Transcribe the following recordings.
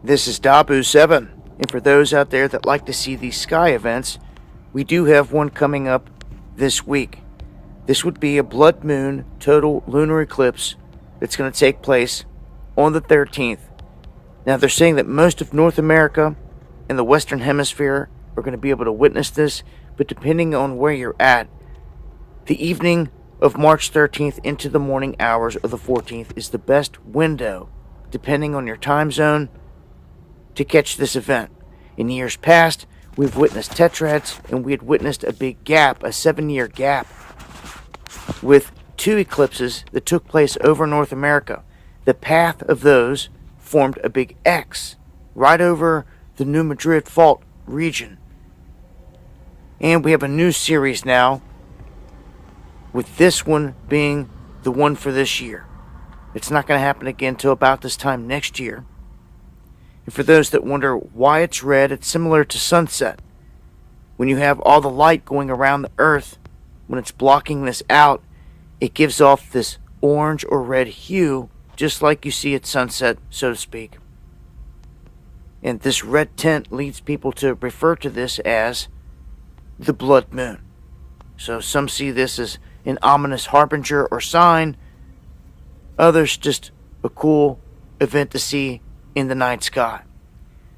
This is Dabu7, and for those out there that like to see these sky events, we do have one coming up this week. This would be a blood moon total lunar eclipse that's going to take place on the 13th. Now they're saying that most of North America and the Western Hemisphere are going to be able to witness this, but depending on where you're at, the evening of March 13th into the morning hours of the 14th is the best window, depending on your time zone, to catch this event. In years past, we've witnessed tetrads, and we had witnessed a big gap, a 7-year gap, with 2 eclipses that took place over North America. The path of those formed a big X right over the New Madrid Fault region. And we have a new series now, with this one being the one for this year. It's not going to happen again until about this time next year. And for those that wonder why it's red, it's similar to sunset. When you have all the light going around the earth, when it's blocking this out, it gives off this orange or red hue, just like you see at sunset, so to speak. And this red tint leads people to refer to this as the blood moon. So some see this as an ominous harbinger or sign, others just a cool event to see in the night sky.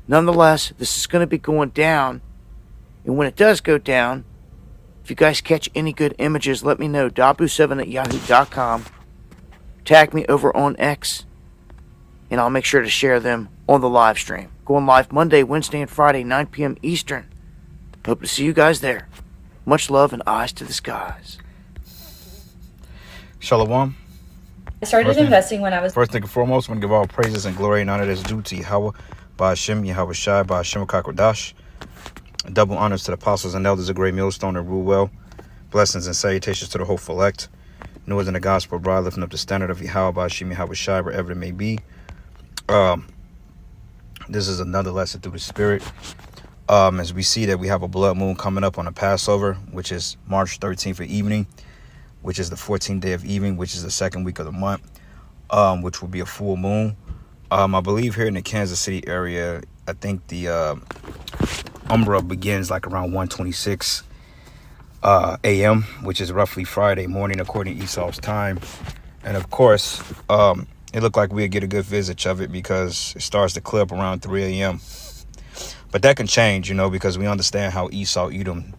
Nonetheless, this is going to be going down, and when it does go down, if you guys catch any good images, let me know. Dabu7@yahoo.com. Tag me over on X, and I'll make sure to share them on the live stream. Going live Monday, Wednesday, and Friday, 9 p.m. Eastern. Hope to see you guys there. Much love and eyes to the skies. Shalom. I started investing when I was... First thing and foremost, I want to give all praises and glory and honor that's due to Yahweh, Ba'ashem, Yahweh Shai, Ba'ashem Kakwadash. Double honors to the apostles and elders of Great Millstone and rule well. Blessings and salutations to the hopeful elect. New in the gospel, bride, lifting up the standard of Yahweh, Ba'ashem, Yahweh Shai, wherever it may be. This is another lesson through the Spirit. As we see that we have a blood moon coming up on the Passover, which is March 13th evening, which is the 14th day of evening, which is the second week of the month, which will be a full moon. I believe here in the Kansas City area, I think the Umbra begins like around 1:26 a.m., which is roughly Friday morning according to Esau's time. And of course, it looked like we'd get a good visage of it because it starts to clear up around 3 a.m. But that can change, because we understand how Esau, Edom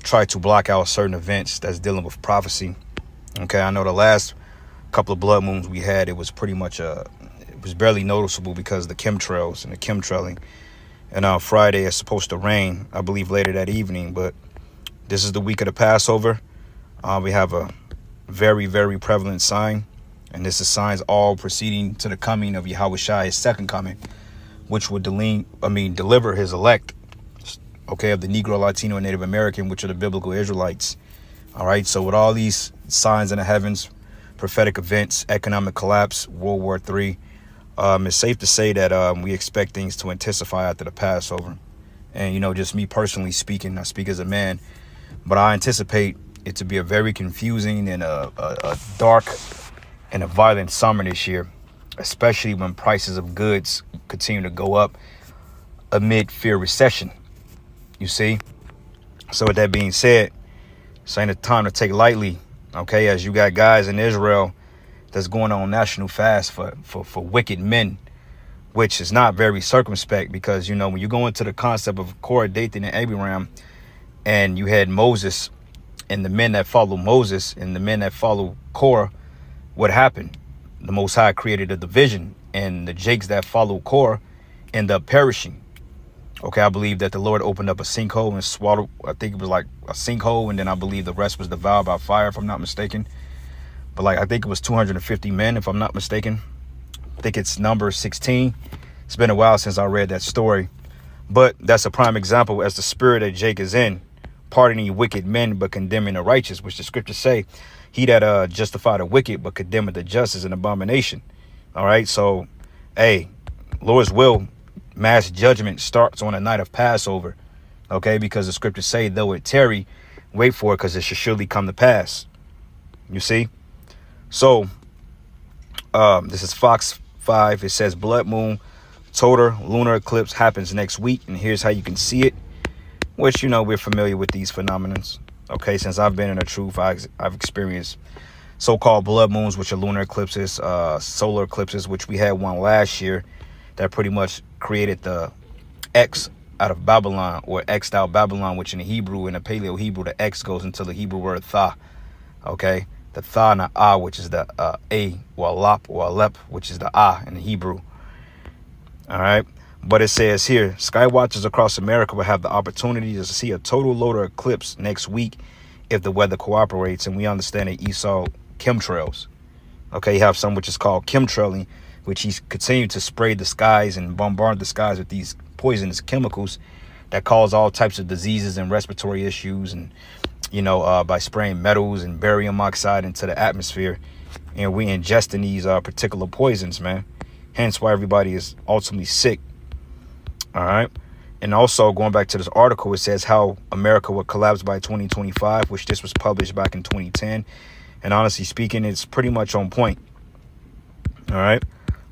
try to block out certain events that's dealing with prophecy. Okay, I know the last couple of blood moons we had, it was pretty much it was barely noticeable because of the chemtrails and the chemtrailing. And on Friday, it's supposed to rain, I believe, later that evening. But this is the week of the Passover. We have a very, very prevalent sign. And this is signs all proceeding to the coming of Yahweh Shai, his second coming, which would deliver his elect, okay, of the Negro, Latino, and Native American, which are the biblical Israelites. All right, so with all these signs in the heavens, prophetic events, economic collapse, World War III, it's safe to say that we expect things to intensify after the Passover. And, just me personally speaking, I speak as a man, but I anticipate it to be a very confusing and a dark and a violent summer this year, especially when prices of goods continue to go up amid fear recession. You see? So with that being said, this ain't a time to take lightly, okay, as you got guys in Israel that's going on national fast for wicked men, which is not very circumspect because, when you go into the concept of Korah, Dathan, and Abiram, and you had Moses and the men that follow Moses and the men that follow Korah, what happened? The Most High created a division, and the Jakes that follow Korah end up perishing. Okay, I believe that the Lord opened up a sinkhole and swallowed, I think it was like a sinkhole, and then I believe the rest was devoured by fire, if I'm not mistaken. But I think it was 250 men, if I'm not mistaken. I think it's number 16. It's been a while since I read that story. But that's a prime example as the spirit that Jake is in, pardoning wicked men but condemning the righteous, which the scriptures say, he that justify the wicked but condemneth the just is an abomination. All right, so, hey, Lord's will, mass judgment starts on the night of Passover. Okay, because the scriptures say, though it tarry, wait for it, because it shall surely come to pass. You see? So, this is Fox 5. It says blood moon total lunar eclipse happens next week, and here's how you can see it, which, we're familiar with these phenomenons. Okay, since I've been in the truth, I've experienced so-called blood moons, which are lunar eclipses, solar eclipses, which we had one last year that pretty much created the X out of Babylon, or X'd out Babylon, which in the Hebrew, in the Paleo Hebrew, the X goes into the Hebrew word tha. Okay, the tha and the ah, which is the a, or lap, or alep, which is the ah in the Hebrew. All right, but it says here, sky watchers across America will have the opportunity to see a total lunar eclipse next week if the weather cooperates, and we understand that Esau chemtrails. Okay, you have some which is called chemtrailing, which he's continued to spray the skies and bombard the skies with these poisonous chemicals that cause all types of diseases and respiratory issues, and by spraying metals and barium oxide into the atmosphere, and we ingesting these particular poisons, man. Hence why everybody is ultimately sick. All right. And also, going back to this article, it says how America will collapse by 2025, which this was published back in 2010. And honestly speaking, it's pretty much on point. All right.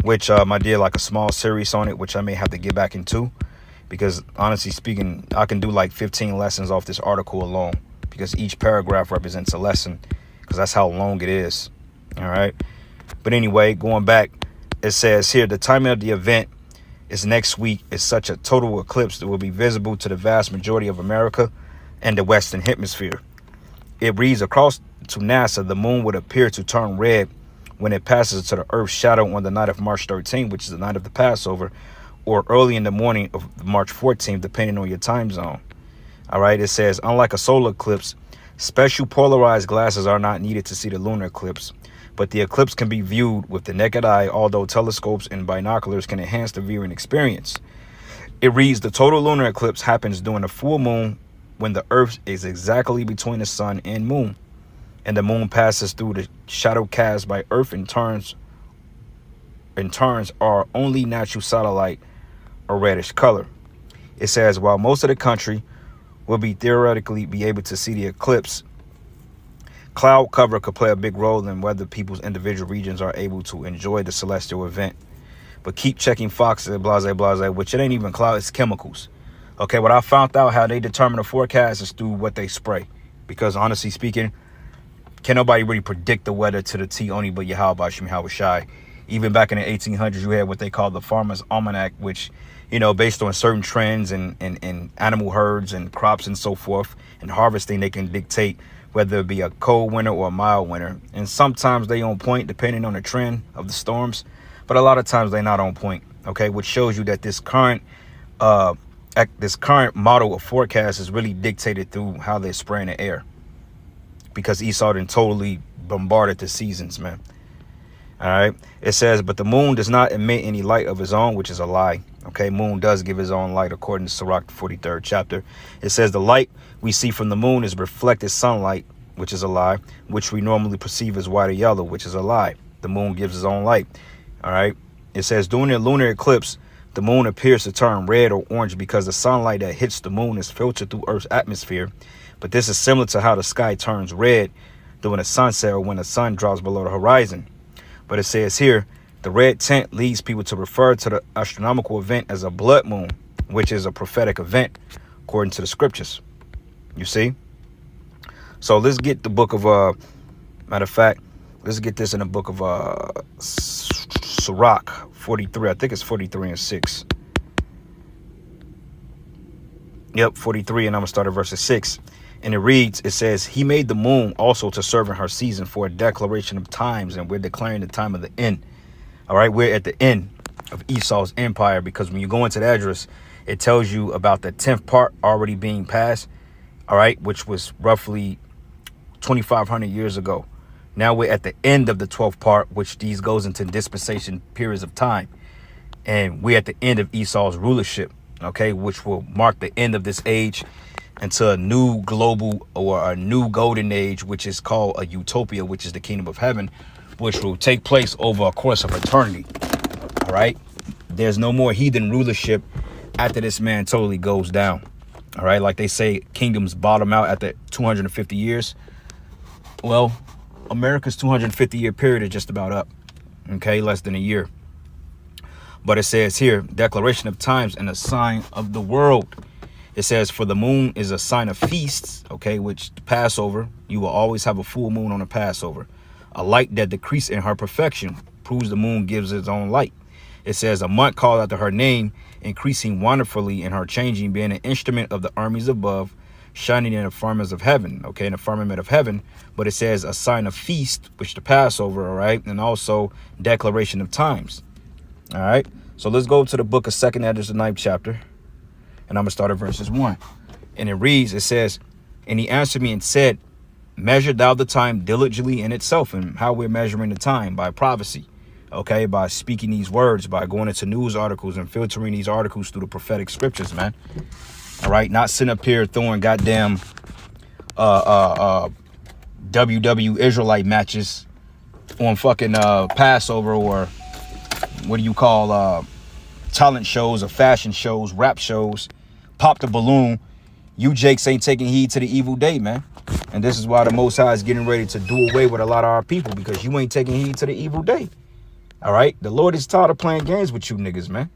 Which I did like a small series on it, which I may have to get back into, because honestly speaking, I can do like 15 lessons off this article alone, because each paragraph represents a lesson, because that's how long it is. All right. But anyway, going back, it says here, the timing of the event is next week. Is such a total eclipse that will be visible to the vast majority of America and the Western Hemisphere. It reads, across to NASA, the moon would appear to turn red when it passes to the Earth's shadow on the night of March 13th, which is the night of the Passover, or early in the morning of March 14th, depending on your time zone. All right, it says, unlike a solar eclipse, special polarized glasses are not needed to see the lunar eclipse, but the eclipse can be viewed with the naked eye, although telescopes and binoculars can enhance the viewing experience. It reads, the total lunar eclipse happens during the full moon, when the Earth is exactly between the sun and moon, and the moon passes through the shadow cast by Earth and turns our only natural satellite a reddish color. It says, while most of the country will theoretically be able to see the eclipse, cloud cover could play a big role in whether people's individual regions are able to enjoy the celestial event. But keep checking Fox, blase, which it ain't even cloud, it's chemicals. Okay, what I found out how they determine the forecast is through what they spray. Because honestly speaking, can nobody really predict the weather to the T, only but Yahweh Shai. Even back in the 1800s, you had what they call the Farmer's Almanac, which, based on certain trends and animal herds and crops and so forth and harvesting, they can dictate whether it be a cold winter or a mild winter. And sometimes they on point depending on the trend of the storms, but a lot of times they're not on point. Okay, which shows you that this current model of forecast is really dictated through how they're spraying the air, because Esau done totally bombarded the seasons, man. All right. It says, but the moon does not emit any light of its own, which is a lie. Okay, moon does give his own light, according to Sirach, 43rd chapter. It says the light we see from the moon is reflected sunlight, which is a lie, which we normally perceive as white or yellow, which is a lie. The moon gives its own light. All right. It says during the lunar eclipse, the moon appears to turn red or orange because the sunlight that hits the moon is filtered through Earth's atmosphere. But this is similar to how the sky turns red during a sunset or when the sun drops below the horizon. But it says here, the red tint leads people to refer to the astronomical event as a blood moon, which is a prophetic event, according to the scriptures. You see? So let's get the book of, matter of fact, let's get this in the book of Sirach 43. I think it's 43 and 6. Yep, 43, and I'm going to start at verse 6. And it reads, it says, he made the moon also to serve in her season for a declaration of times, and we're declaring the time of the end. All right, we're at the end of Esau's empire, because when you go into the address, it tells you about the 10th part already being passed, all right, which was roughly 2,500 years ago. Now we're at the end of the 12th part, which these goes into dispensation periods of time. And we're at the end of Esau's rulership, okay, which will mark the end of this age into a new global or a new golden age, which is called a utopia, which is the kingdom of heaven, which will take place over a course of eternity. All right. There's no more heathen rulership after this man totally goes down. All right. Like they say, kingdoms bottom out at the 250 years. Well, America's 250-year period is just about up. Okay. Less than a year. But it says here, declaration of times and a sign of the world. It says, for the moon is a sign of feasts, okay, which the Passover, you will always have a full moon on a Passover. A light that decreases in her perfection proves the moon gives its own light. It says, a month called after her name, increasing wonderfully in her changing, being an instrument of the armies above, shining in the firmament of heaven, okay, in the firmament of heaven. But it says a sign of feast, which the Passover, all right, and also declaration of times. All right, so let's go to the book of 2 Esdras, the 9th chapter. And I'm going to start at verses 1. And it reads, it says, and he answered me and said, measure thou the time diligently in itself. And how we're measuring the time? By prophecy, okay? By speaking these words, by going into news articles and filtering these articles through the prophetic scriptures, man. All right? Not sitting up here throwing goddamn WW Israelite matches on fucking Passover, or what do you call talent shows or fashion shows, rap shows. Pop the balloon. You Jakes ain't taking heed to the evil day, man. And this is why the Most High is getting ready to do away with a lot of our people, because you ain't taking heed to the evil day. All right? The Lord is tired of playing games with you niggas, man.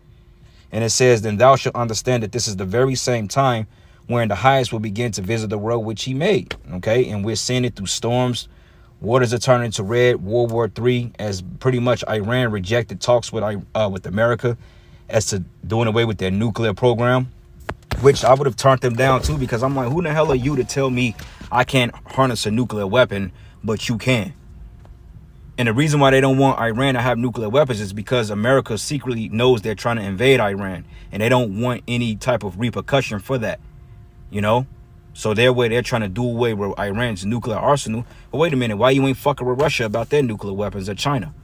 And it says, then thou shalt understand that this is the very same time wherein the highest will begin to visit the world which he made. Okay? And we're seeing it through storms. Waters are turning to red. World War III, as pretty much Iran rejected talks with America as to doing away with their nuclear program, which I would have turned them down too, because I'm like, who the hell are you to tell me I can't harness a nuclear weapon, but you can? And the reason why they don't want Iran to have nuclear weapons is because America secretly knows they're trying to invade Iran, and they don't want any type of repercussion for that, you know? So they're trying to do away with Iran's nuclear arsenal. But wait a minute, why you ain't fucking with Russia about their nuclear weapons, or China?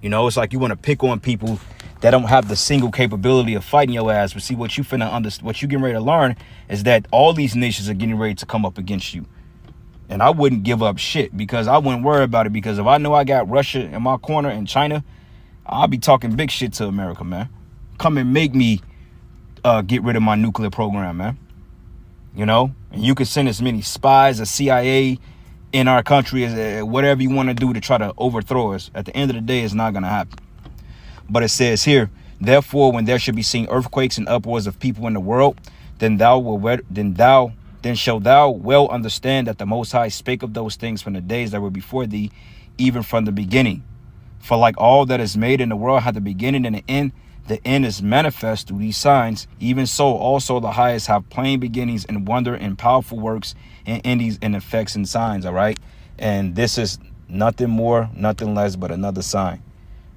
You know, it's like you want to pick on people that don't have the single capability of fighting your ass. But see, what you finna understand, what you getting ready to learn, is that all these nations are getting ready to come up against you. And I wouldn't give up shit, because I wouldn't worry about it, because if I know I got Russia in my corner and China, I'll be talking big shit to America, man. Come and make me get rid of my nuclear program, man. You know, and you can send as many spies as CIA in our country as whatever you want to do to try to overthrow us. At the end of the day, it's not going to happen. But it says here, therefore, when there should be seen earthquakes and upwards of people in the world, then shalt thou well understand that the Most High spake of those things from the days that were before thee, even from the beginning. For like all that is made in the world had the beginning and the end is manifest through these signs. Even so, also the highest have plain beginnings and wonder and powerful works and endings and effects and signs. All right. And this is nothing more, nothing less but another sign.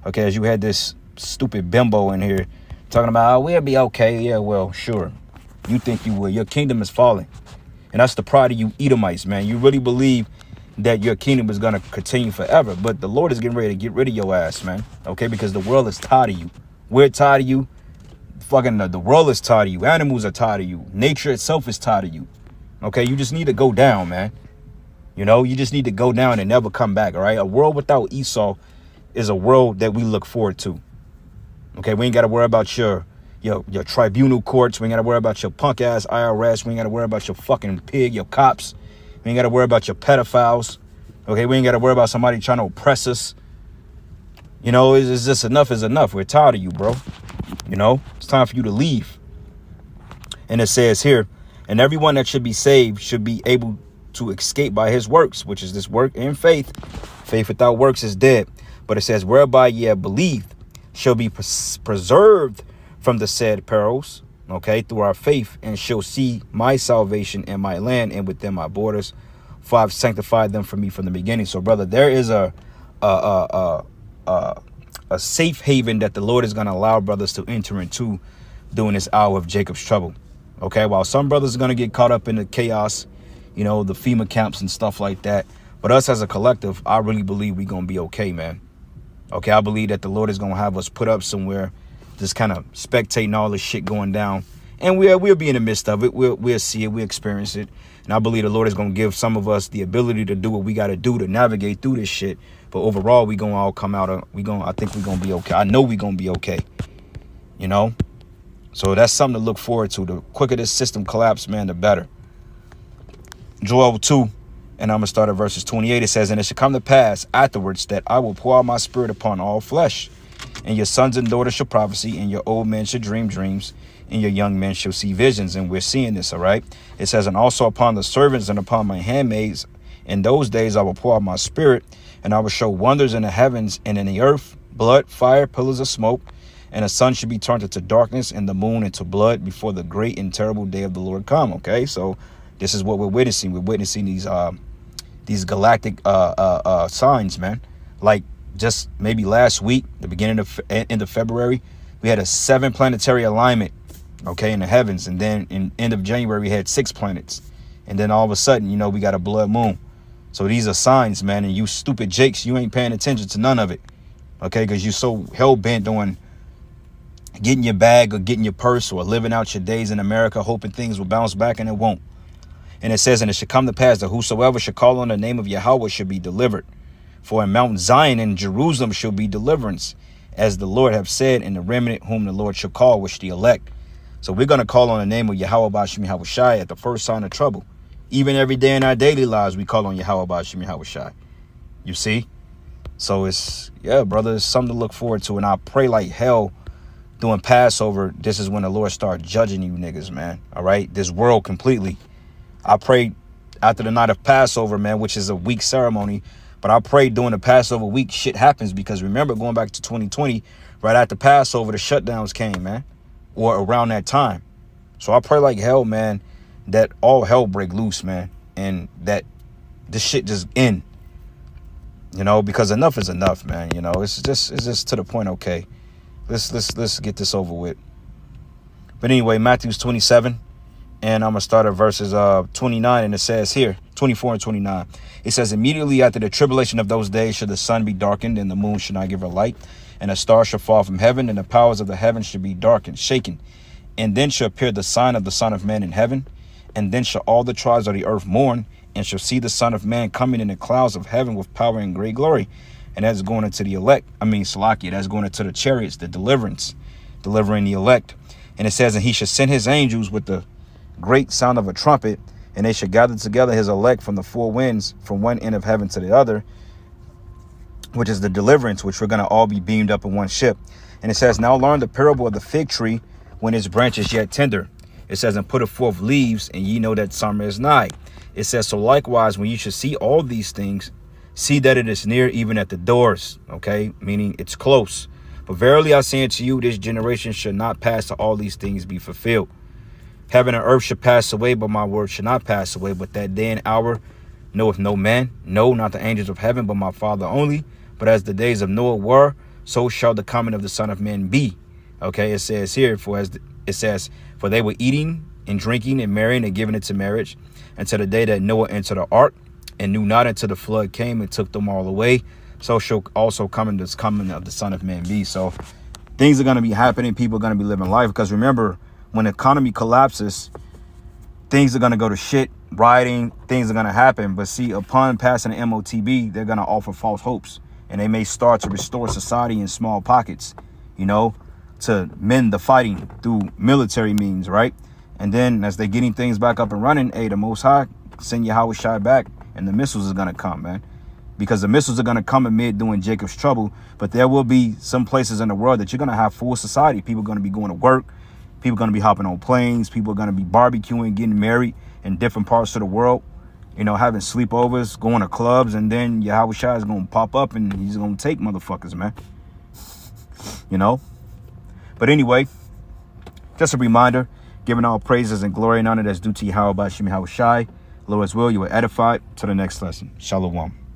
Okay. As you had this stupid bimbo in here talking about, oh, we'll be okay. Yeah, well, sure. You think you will. Your kingdom is falling. And that's the pride of you Edomites, man. You really believe that your kingdom is going to continue forever. But the Lord is getting ready to get rid of your ass, man. Okay. Because the world is tired of you. We're tired of you. Fucking the world is tired of you. Animals are tired of you. Nature itself is tired of you. Okay, you just need to go down, man. You know, you just need to go down and never come back, all right? A world without Esau is a world that we look forward to. Okay, we ain't got to worry about your tribunal courts. We ain't got to worry about your punk-ass IRS. We ain't got to worry about your fucking pig, your cops. We ain't got to worry about your pedophiles. Okay, we ain't got to worry about somebody trying to oppress us. You know, it's just enough is enough. We're tired of you, bro. You know, it's time for you to leave. And it says here, and everyone that should be saved should be able to escape by his works, which is this work in faith. Faith without works is dead. But it says, whereby ye have believed, shall be preserved from the said perils, okay, through our faith, and shall see my salvation in my land and within my borders, for I've sanctified them for me from the beginning. So, brother, there is a safe haven that the Lord is going to allow brothers to enter into during this hour of Jacob's trouble. Okay, while some brothers are going to get caught up in the chaos, you know, the FEMA camps and stuff like that. But us as a collective, I really believe we're going to be okay, man. Okay, I believe that the Lord is going to have us put up somewhere, just kind of spectating all this shit going down. And we'll be in the midst of it. We'll see it. We'll experience it. And I believe the Lord is going to give some of us the ability to do what we got to do to navigate through this shit. But overall, we going to all come out. I think we're going to be okay. I know we're going to be okay. You know? So that's something to look forward to. The quicker this system collapses, man, the better. Joel 2, and I'm going to start at verses 28. It says, and it shall come to pass afterwards that I will pour out my spirit upon all flesh. And your sons and daughters shall prophesy, and your old men shall dream dreams, and your young men shall see visions. And we're seeing this, all right? It says, and also upon the servants and upon my handmaids, in those days I will pour out my spirit, and I will show wonders in the heavens and in the earth, blood, fire, pillars of smoke. And the sun should be turned into darkness and the moon into blood before the great and terrible day of the Lord come. Okay, so this is what we're witnessing. We're witnessing these galactic signs, man. Like just maybe last week, the beginning of end of February, we had a 7 planetary alignment, okay, in the heavens. And then in end of January, we had 6 planets. And then all of a sudden, you know, we got a blood moon. So these are signs, man. And you stupid jakes, you ain't paying attention to none of it, okay, because you're so hell-bent on getting your bag or getting your purse or living out your days in America, hoping things will bounce back, and it won't. And it says, and it shall come to pass that whosoever shall call on the name of Yahweh shall be delivered. For in Mount Zion and Jerusalem shall be deliverance, as the Lord have said, in the remnant whom the Lord shall call, which the elect. So we're going to call on the name of Yahweh Bashim Yahweh Shai at the first sign of trouble. Even every day in our daily lives, we call on Yahweh Bashim Yahweh Shai. You see? So it's, yeah, brother, it's something to look forward to. And I pray like hell doing Passover, this is when the Lord start judging you niggas, man. All right? This world completely. I pray after the night of Passover, man, which is a week ceremony. But I pray during the Passover week, shit happens. Because remember, going back to 2020, right after Passover, the shutdowns came, man. Or around that time. So I pray like hell, man, that all hell break loose, man. And that this shit just end. You know, because enough is enough, man. You know, it's just to the point, okay. Let's get this over with. But anyway, Matthew's 27, and I'm gonna start at verses 29, and it says here, 24 and 29. It says, immediately after the tribulation of those days shall the sun be darkened, and the moon shall not give her light, and a star shall fall from heaven, and the powers of the heavens shall be darkened, shaken. And then shall appear the sign of the Son of Man in heaven, and then shall all the tribes of the earth mourn, and shall see the Son of Man coming in the clouds of heaven with power and great glory. And that's going into the elect. Salakia, that's going into the chariots, the deliverance, delivering the elect. And it says, and he shall send his angels with the great sound of a trumpet, and they shall gather together his elect from the four winds, from one end of heaven to the other, which is the deliverance, which we're going to all be beamed up in one ship. And it says, now learn the parable of the fig tree when its branch is yet tender. It says, and put forth leaves, and ye know that summer is nigh. It says, so likewise, when you should see all these things, see that it is near, even at the doors, okay? Meaning it's close. But verily I say unto you, this generation shall not pass till all these things be fulfilled. Heaven and earth shall pass away, but my word shall not pass away. But that day and hour knoweth no man, no, not the angels of heaven, but my Father only. But as the days of Noah were, so shall the coming of the Son of Man be. Okay, it says here, for they were eating and drinking and marrying and giving it to marriage until the day that Noah entered the ark, and knew not until the flood came and took them all away. So shall also come in this coming of the Son of Man be. So things are going to be happening. People are going to be living life. Because remember, when the economy collapses, things are going to go to shit. Rioting, things are going to happen. But see, upon passing the MOTB, they're going to offer false hopes. And they may start to restore society in small pockets, you know, to mend the fighting through military means, right? And then as they're getting things back up and running, hey, the Most High, send Yahweh Shai back. And the missiles is going to come, man, because the missiles are going to come amid doing Jacob's trouble. But there will be some places in the world that you're going to have full society. People are going to be going to work. People are going to be hopping on planes. People are going to be barbecuing, getting married in different parts of the world, you know, having sleepovers, going to clubs. And then Yahweh Shai is going to pop up and he's going to take motherfuckers, man, you know. But anyway, just a reminder, giving all praises and glory and honor that's due to Yahweh Bashim Yahweh Shai. Lord's will, you are edified. To the next lesson. Shalom.